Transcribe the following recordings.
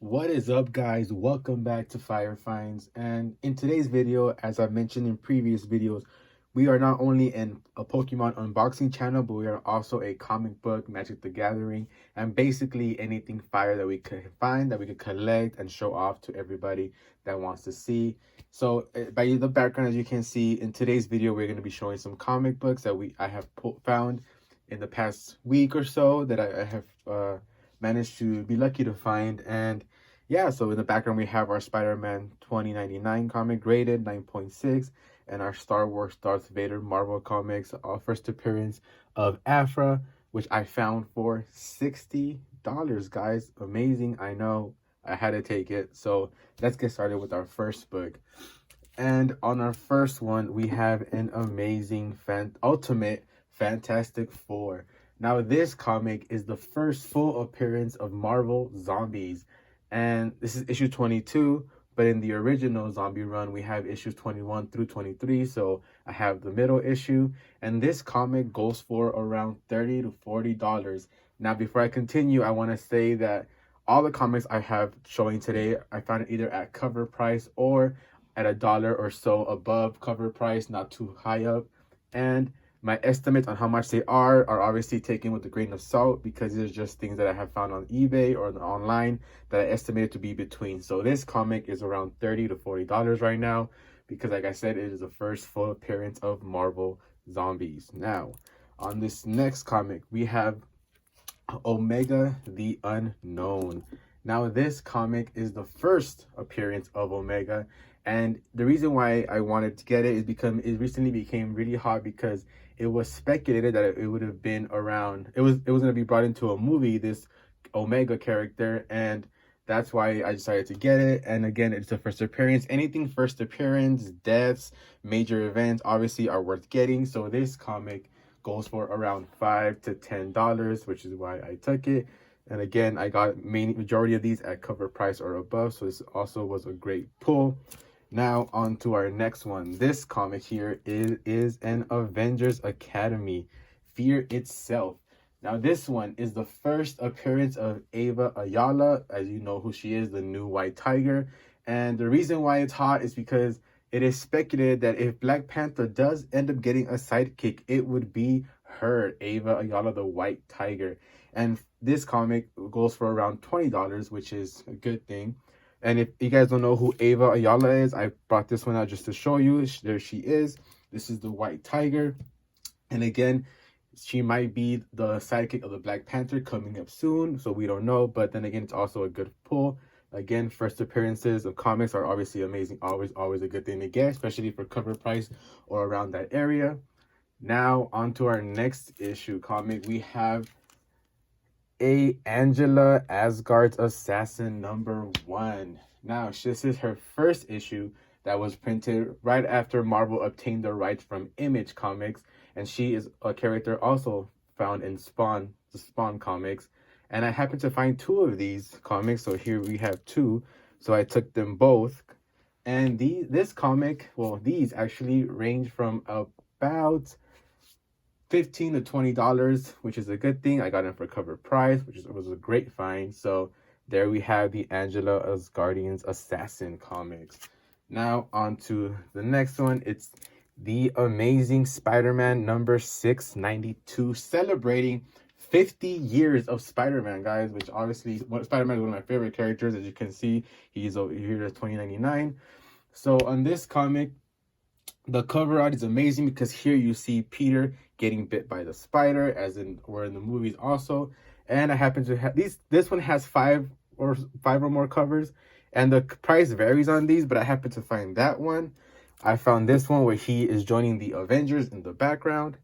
What is up, guys? Welcome back to Fire Finds. And in today's video, as I mentioned in previous videos, we are not only a Pokemon unboxing channel, but we are also a comic book, Magic the Gathering, and basically anything fire that we could find, that we could collect and show off to everybody that wants to see. So by the background, as you can see, in today's video, we're going to be showing some comic books that I have found in the past week or so that I have managed to be lucky to find. And yeah, so in the background we have our Spider-Man 2099 comic rated 9.6, and our Star Wars Darth Vader Marvel Comics first appearance of Aphra, which I found for $60, guys. Amazing. I know, I had to take it. So let's get started with our first book. And on our first one, we have an amazing Ultimate Fantastic Four. Now, this comic is the first full appearance of Marvel Zombies. And this is issue 22, but in the original zombie run, we have issues 21 through 23. So I have the middle issue. And this comic goes for around $30 to $40. Now, before I continue, I want to say that all the comics I have showing today, I found it either at cover price or at $1 or so above cover price, not too high up. And my estimates on how much they are obviously taken with a grain of salt, because these are just things that I have found on eBay or online that I estimated to be between. So this comic is around $30 to $40 right now, because like I said, it is the first full appearance of Marvel Zombies. Now, on this next comic, we have Omega the Unknown. Now, this comic is the first appearance of Omega, and the reason why I wanted to get it is because it recently became really hot, because it was speculated that it would have been around, it was going to be brought into a movie, this Omega character, and that's why I decided to get it. And again, it's a first appearance. Anything first appearance, deaths, major events obviously are worth getting. So this comic goes for around $5 to $10, which is why I took it. And again, I got majority of these at cover price or above, so this also was a great pull. Now on to our next one. This comic here is an Avengers Academy, Fear Itself. Now this one is the first appearance of Ava Ayala, as you know who she is, the new White Tiger. And the reason why it's hot is because it is speculated that if Black Panther does end up getting a sidekick, it would be her, Ava Ayala, the White Tiger. And this comic goes for around $20, which is a good thing. And if you guys don't know who Ava Ayala is, I brought this one out just to show you. There she is. This is the White Tiger. And again, she might be the sidekick of the Black Panther coming up soon, so we don't know. But then again, it's also a good pull. Again, first appearances of comics are obviously amazing. Always a good thing to get, especially for cover price or around that area. Now, on to our next issue comic. We have Angela Asgard's Assassin #1. Now, this is her first issue that was printed right after Marvel obtained the rights from Image Comics, and she is a character also found in the Spawn comics. And I happened to find two of these comics, so here we have two. So I took them both. And this comic, well, these actually range from about $15 to $20, which is a good thing. I got them for cover price, which was a great find. So there we have the Angela Asgardian's Assassin comics. Now on to the next one. It's the Amazing Spider-Man #692, celebrating 50 years of Spider-Man, guys, which obviously Spider-Man is one of my favorite characters. As you can see, he's over here at 2099. So on this comic, the cover art is amazing, because here you see Peter getting bit by the spider, as in we're in the movies also. And I happen to have this one has five or more covers, and the price varies on these, but I happen to find that one. I found this one where he is joining the Avengers in the background,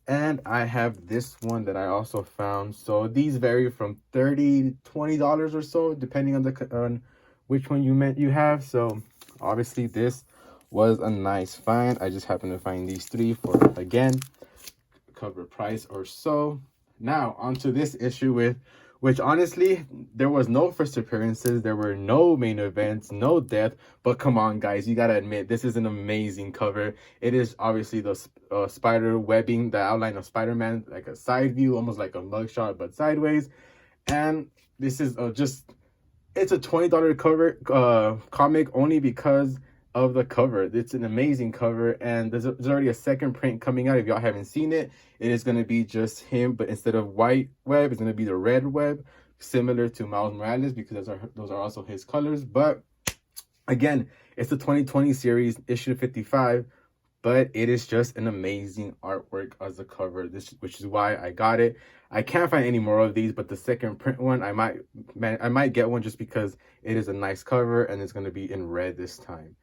and I have this one that I also found. So these vary from $30 to $20 or so, depending on which one you have. So obviously this was a nice find. I just happened to find these three for, again, cover price or so. Now onto this issue, which honestly, there was no first appearances, there were no main events, no death, but come on, guys, you gotta admit, this is an amazing cover. It is obviously the spider webbing, the outline of Spider-Man, like a side view, almost like a mugshot, but sideways. And this is just It's a $20 cover comic only because of the cover. It's an amazing cover, and there's already a second print coming out. If y'all haven't seen it, it is going to be just him, but instead of white web, it's going to be the red web, similar to Miles Morales, because those are also his colors. But again, it's the 2020 series, issue 55, but it is just an amazing artwork as a cover, which is why I got it. I can't find any more of these, but the second print one, I might get one just because it is a nice cover, and it's going to be in red this time.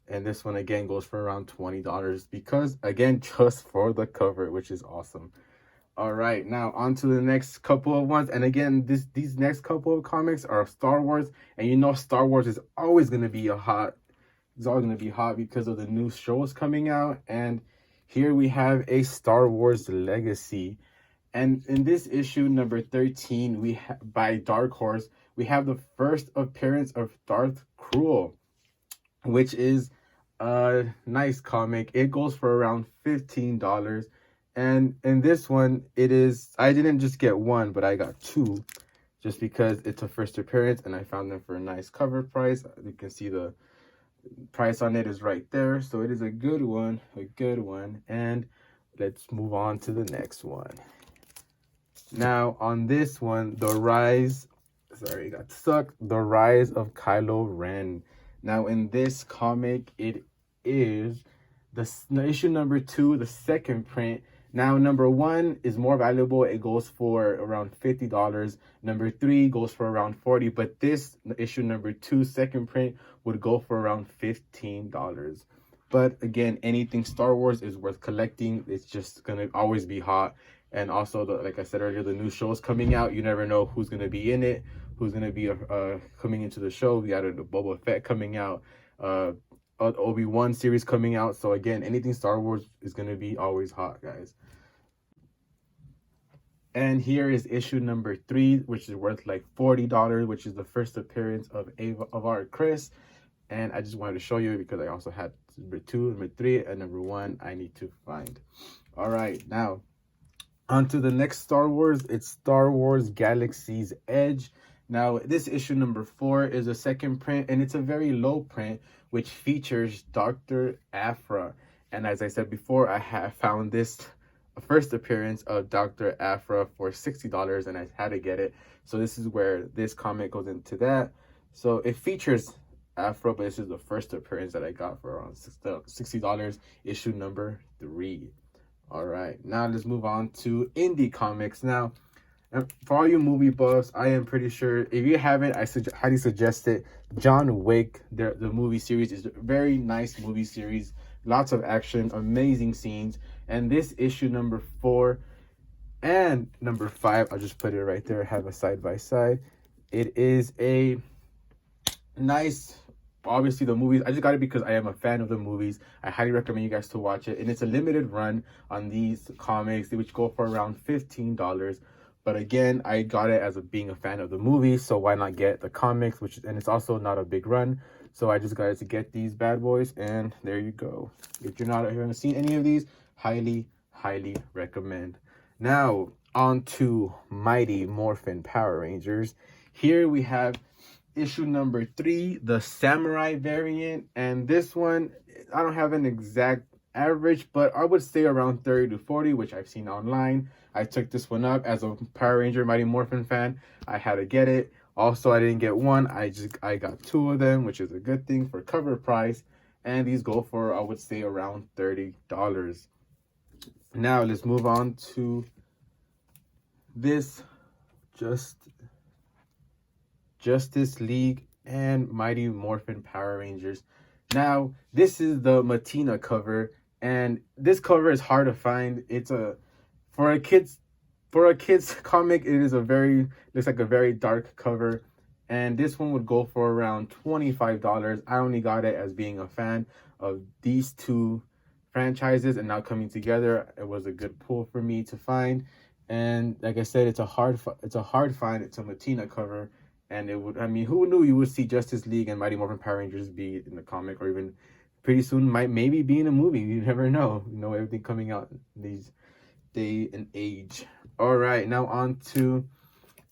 And this one again goes for around $20 because, again, just for the cover, which is awesome. All right, now on to the next couple of ones. And again, these next couple of comics are Star Wars, and you know Star Wars is always going to be it's always going to be hot because of the new shows coming out. And here we have a Star Wars Legacy. And in this issue, number 13, by Dark Horse, we have the first appearance of Darth Krul, which is a nice comic. It goes for around $15. And in this one, I didn't just get one, but I got two, just because it's a first appearance, and I found them for a nice cover price. You can see the price on it is right there. So it is a good one, And let's move on to the next one. Now, on this one, The Rise of Kylo Ren. Now, in this comic, it is the issue number 2, the second print. Now, number 1 is more valuable. It goes for around $50. Number 3 goes for around $40. But this issue number 2, second print, would go for around $15. But again, anything Star Wars is worth collecting. It's just gonna always be hot. And also, like I said earlier, the new shows coming out. You never know who's gonna be in it, who's gonna be coming into the show. We got the Boba Fett coming out, Obi-Wan series coming out. So again, anything Star Wars is gonna be always hot, guys. And here is issue number 3, which is worth like $40, which is the first appearance of Avar Kriss. And I just wanted to show you because I also had number 2, number 3, and number 1 I need to find. All right, now on to the next Star Wars. It's Star Wars Galaxy's Edge. Now, this issue number 4 is a second print, and it's a very low print, which features Dr. Aphra. And as I said before, I have found this first appearance of Dr. Aphra for $60, and I had to get it. So this is where this comic goes into that. So it features Aphra, but this is the first appearance that I got for around $60, issue number 3. All right, now let's move on to indie comics. Now, for all you movie buffs, I am pretty sure, if you haven't, I highly suggest it. John Wick, the movie series, is a very nice movie series. Lots of action, amazing scenes. And this issue number 4 and number 5, I'll just put it right there, have a side by side. It is a nice, obviously the movies, I just got it because I am a fan of the movies. I highly recommend you guys to watch it. And it's a limited run on these comics, which go for around $15. But again, I got it as being a fan of the movies, so why not get the comics, and it's also not a big run. So I just got to get these bad boys, and there you go. If you're not haven't seen any of these, highly recommend. Now on to Mighty Morphin Power Rangers. Here we have issue number 3, the Samurai variant, and this one, I don't have an exact average, but I would say around 30 to 40, which I've seen online. I took this one up as a Power Ranger Mighty Morphin fan. I had to get it. Also, I didn't get one. I got 2 of them, which is a good thing for cover price. And these go for, I would say, around $30. Now let's move on to this Justice League and Mighty Morphin Power Rangers. Now, this is the Matina cover, and this cover is hard to find. It's for a kids comic, it is looks like a very dark cover, and this one would go for around $25. I only got it as being a fan of these 2 franchises, and now coming together, it was a good pull for me to find. And like I said, it's a hard find. It's a Matina cover. And it would, I mean, who knew you would see Justice League and Mighty Morphin Power Rangers be in the comic, or even pretty soon maybe be in a movie. You never know. You know, everything coming out these day and age. All right, now on to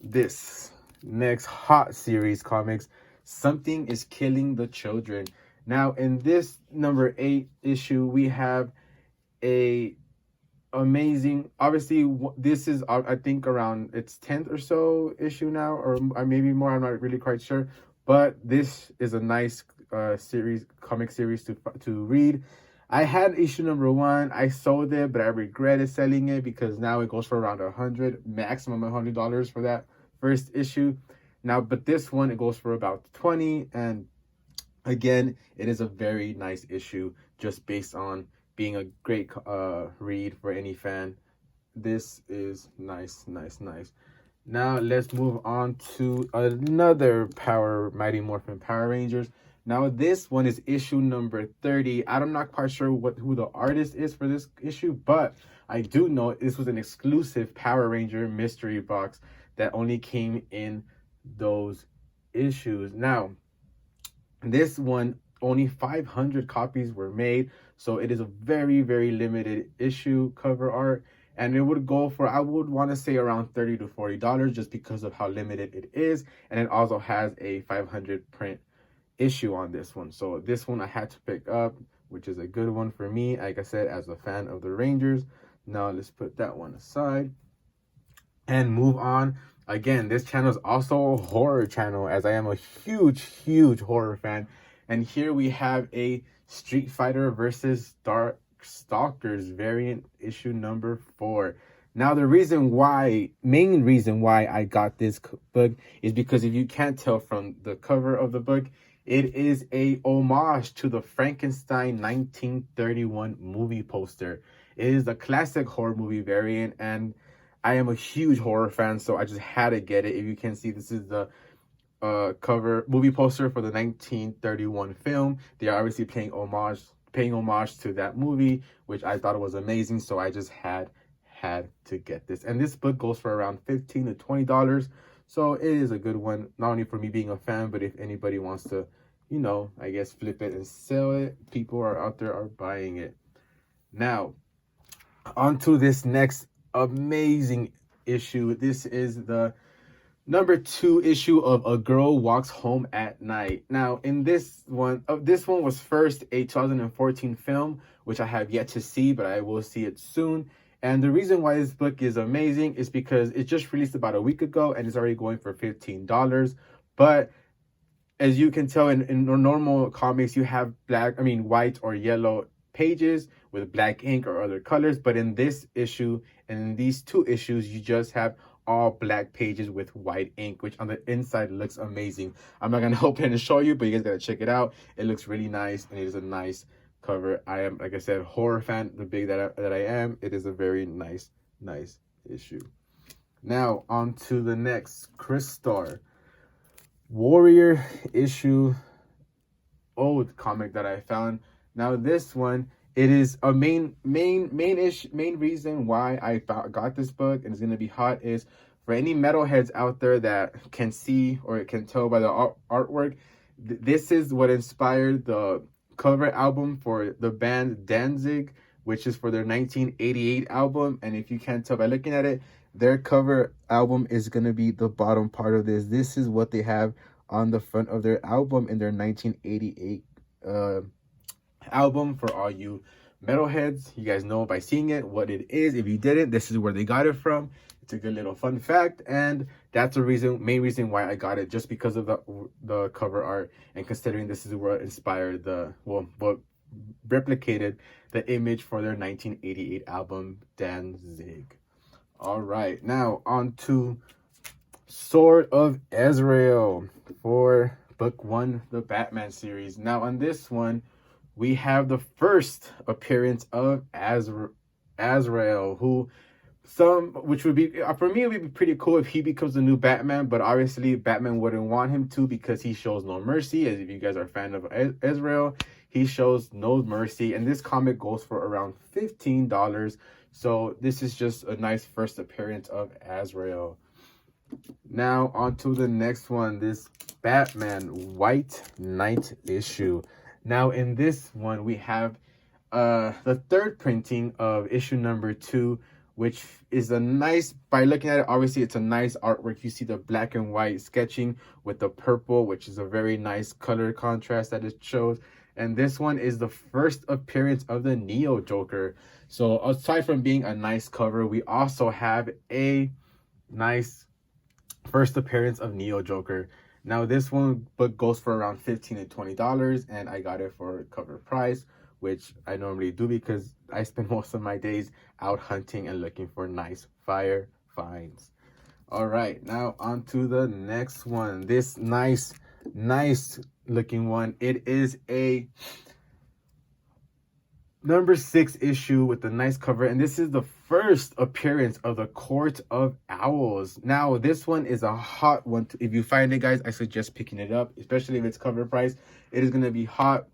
this. next hot series comics, Something is Killing the Children. Now, in this number 8 issue, we have a amazing, obviously this is I think around its 10th or so issue now, or maybe more, I'm not really quite sure, but this is a nice comic series to read. I had issue number 1. I sold it, but I regretted selling it because now it goes for around maximum $100 for that first issue. Now, but this one, it goes for about 20, and again, it is a very nice issue just based on being a great read for any fan. This is nice. Now let's move on to another Mighty Morphin Power Rangers. Now this one is issue number 30. I'm not quite sure who the artist is for this issue, but I do know this was an exclusive Power Ranger mystery box that only came in those issues. Now, this one, only 500 copies were made, so it is a very, very limited issue cover art, and it would go for, I would want to say, around $30 to $40 just because of how limited it is, and it also has a 500 print issue on this one. So this one I had to pick up, which is a good one for me, like I said, as a fan of the Rangers. Now let's put that one aside and move on. Again, this channel is also a horror channel, as I am a huge horror fan. And here we have a Street Fighter versus Dark Stalkers variant, issue number 4. Now, the main reason why I got this book is because, if you can't tell from the cover of the book, it is a homage to the Frankenstein 1931 movie poster. It is a classic horror movie variant, and I am a huge horror fan, so I just had to get it. If you can see, this is the cover movie poster for the 1931 film. They are obviously paying homage to that movie, which I thought was amazing, so I just had to get this. And this book goes for around $15 to $20, so it is a good one, not only for me being a fan, but if anybody wants to, you know, I guess flip it and sell it, people are out there are buying it. Now, on to this next amazing issue. This is the number 2 issue of A Girl Walks Home at Night. Now, in this one was first a 2014 film, which I have yet to see, but I will see it soon. And the reason why this book is amazing is because it just released about a week ago and it's already going for $15. But as you can tell, in normal comics, you have white or yellow pages with black ink or other colors, but in this issue and in these 2 issues, you just have all black pages with white ink, which on the inside looks amazing. I'm not gonna open it and show you, but you guys gotta check it out. It looks really nice, and it is a nice cover. I am, like I said, horror fan, the big that I am. It is a very nice issue. Now on to the next Crystar Warrior issue, old comic that I found. Now this one, it is a main reason why I got this book, and it's gonna be hot, is for any metalheads out there that can see or can tell by the artwork. This is what inspired the cover album for the band Danzig, which is for their 1988 album. And if you can't tell by looking at it, their cover album is gonna be the bottom part of this. This is what they have on the front of their album in their 1988 album. For all you metalheads, you guys know by seeing it what it is. If you didn't, this is where they got it from. It's a good little fun fact, and that's the main reason why I got it, just because of the cover art, and considering this is what inspired what replicated the image for their 1988 album Danzig. All right, now on to Sword of Azrael for book 1, the Batman series. Now on this one, we have the first appearance of Azrael, which would be, for me, it would be pretty cool if he becomes the new Batman, but obviously Batman wouldn't want him to, because he shows no mercy. As if you guys are a fan of Azrael, he shows no mercy, and this comic goes for around $15. So this is just a nice first appearance of Azrael. Now on to the next one, this Batman White Knight issue. Now in this one, we have the third printing of issue number 2, which is a nice, by looking at it, obviously it's a nice artwork. You see the black and white sketching with the purple, which is a very nice color contrast that it shows. And this one is the first appearance of the Neo Joker. So aside from being a nice cover, we also have a nice first appearance of Neo Joker. Now this one book goes for around $15 to $20, and I got it for cover price, which I normally do because I spend most of my days out hunting and looking for nice fire finds. All right, now on to the next one. This nice looking one. It is a number 6 issue with a nice cover, and this is the first appearance of the Court of Owls. Now this one is a hot one. If you find it, guys, I suggest picking it up, especially if it's cover price. It is going to be hot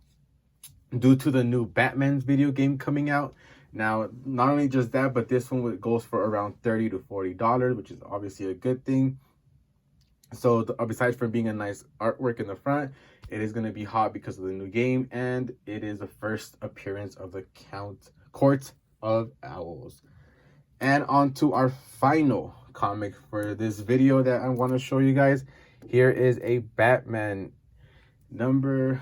due to the new Batman's video game coming out. Now, not only just that, but this one goes for around $30 to $40, which is obviously a good thing. So besides from being a nice artwork in the front, it is going to be hot because of the new game, and it is the first appearance of the Court of Owls. And on to our final comic for this video that I want to show you guys. Here is a Batman number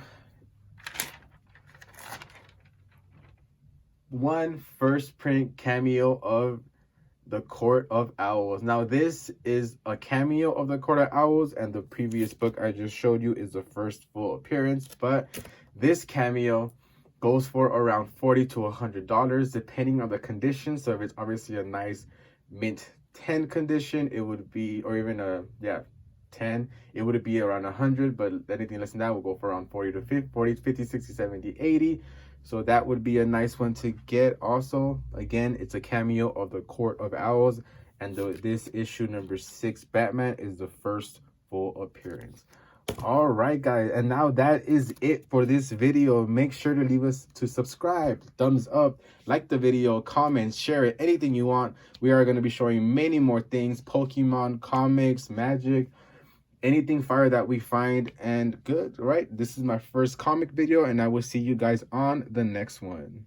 1 first print cameo of the Court of Owls. Now this is a cameo of the Court of Owls, and the previous book I just showed you is the first full appearance, but this cameo goes for around $40 to $100 depending on the condition. So if it's obviously a nice mint 10 condition, it would be, or even a 10, it would be around 100, but anything less than that will go for around 40 to 50, 60, 70, 80. So that would be a nice one to get. Also, again, it's a cameo of the Court of Owls, and this issue number 6 Batman is the first full appearance. All right, guys, and now that is it for this video. Make sure to leave us to subscribe, thumbs up, like the video, comment, share it, anything you want. We are going to be showing many more things: Pokemon, comics, magic, anything fire that we find. And good, right? This is my first comic video, and I will see you guys on the next one.